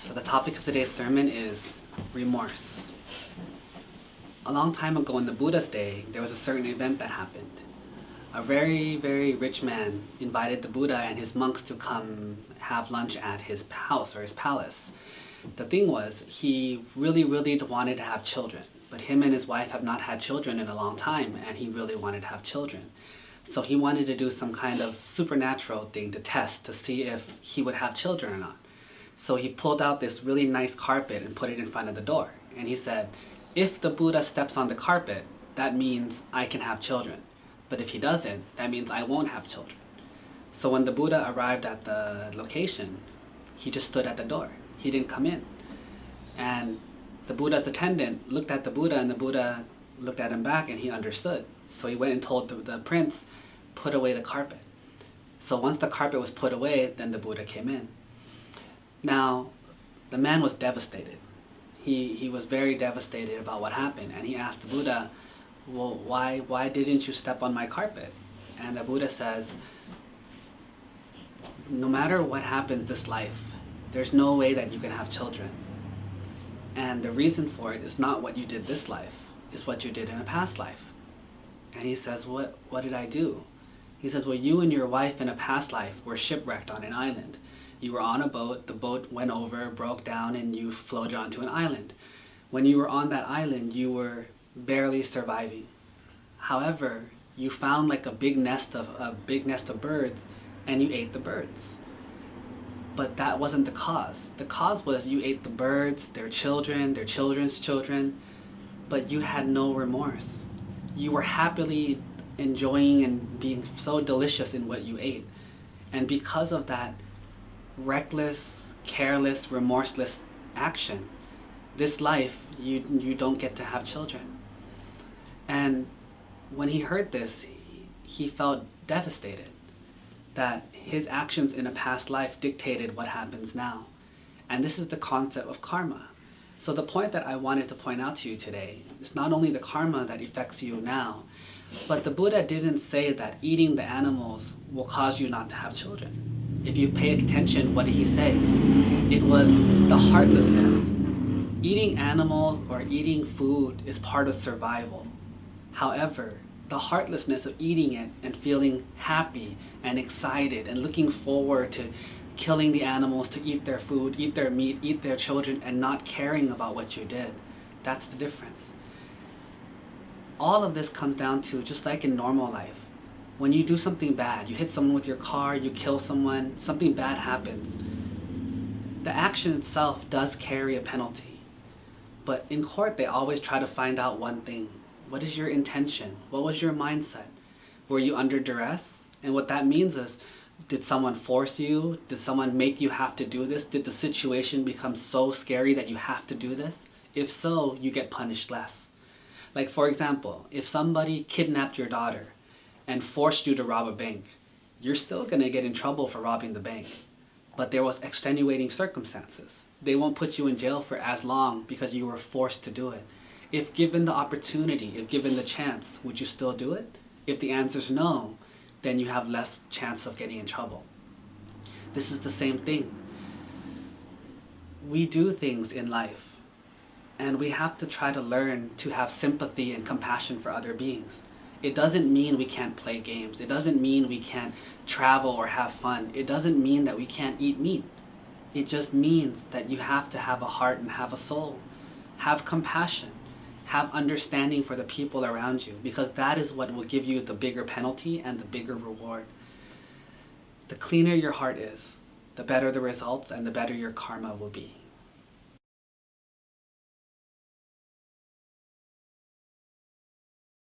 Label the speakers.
Speaker 1: So the topic of today's sermon is remorse. A long time ago in the Buddha's day, there was a certain event that happened. A very, very rich man invited the Buddha and his monks to come have lunch at his house or his palace. The thing was, he really wanted to have children, but him and his wife have not had children in a long time, and he really wanted to have children. So he wanted to do some kind of supernatural thing to test to see if he would have children or not. So he pulled out this really nice carpet and put it in front of the door. And he said, if the Buddha steps on the carpet, that means I can have children. But if he doesn't, that means I won't have children. So when the Buddha arrived at the location, he just stood at the door. He didn't come in. And the Buddha's attendant looked at the Buddha, and the Buddha looked at him back, and he understood. So he went and told the prince, put away the carpet. So once the carpet was put away, then the Buddha came in. Now, the man was devastated. He was very devastated about what happened, and he asked the Buddha, well, why didn't you step on my carpet? And the Buddha says, no matter what happens this life, there's no way that you can have children. And the reason for it is not what you did this life, it's what you did in a past life. And he says, what did I do? He says, well, you and your wife in a past life were shipwrecked on an island. You were on a boat, the boat went over, broke down, and you floated onto an island. When you were on that island, you were barely surviving. However, you found like a big nest of birds, and you ate the birds. But that wasn't the cause. The cause was you ate the birds, their children, their children's children, but you had no remorse. You were happily enjoying and being so delicious in what you ate. And because of that reckless, careless, remorseless action, this life, you don't get to have children. And when he heard this, he felt devastated that his actions in a past life dictated what happens now. And this is the concept of karma. So the point that I wanted to point out to you today is not only the karma that affects you now, but the Buddha didn't say that eating the animals will cause you not to have children. If you pay attention, what did he say? It was the heartlessness. Eating animals or eating food is part of survival. However, the heartlessness of eating it and feeling happy and excited and looking forward to killing the animals to eat their food, eat their meat, eat their children, and not caring about what you did, that's the difference. All of this comes down to, just like in normal life, when you do something bad, you hit someone with your car, you kill someone, something bad happens, the action itself does carry a penalty. But in court, they always try to find out one thing. What is your intention? What was your mindset? Were you under duress? And what that means is, did someone force you? Did someone make you have to do this? Did the situation become so scary that you have to do this? If so, you get punished less. Like, for example, if somebody kidnapped your daughter and forced you to rob a bank, you're still going to get in trouble for robbing the bank. But there was extenuating circumstances. They won't put you in jail for as long because you were forced to do it. If given the opportunity, if given the chance, would you still do it? If the answer is no, then you have less chance of getting in trouble. This is the same thing. We do things in life, and we have to try to learn to have sympathy and compassion for other beings. It doesn't mean we can't play games. It doesn't mean we can't travel or have fun. It doesn't mean that we can't eat meat. It just means that you have to have a heart and have a soul. Have compassion. Have understanding for the people around you, because that is what will give you the bigger penalty and the bigger reward. The cleaner your heart is, the better the results and the better your karma will be.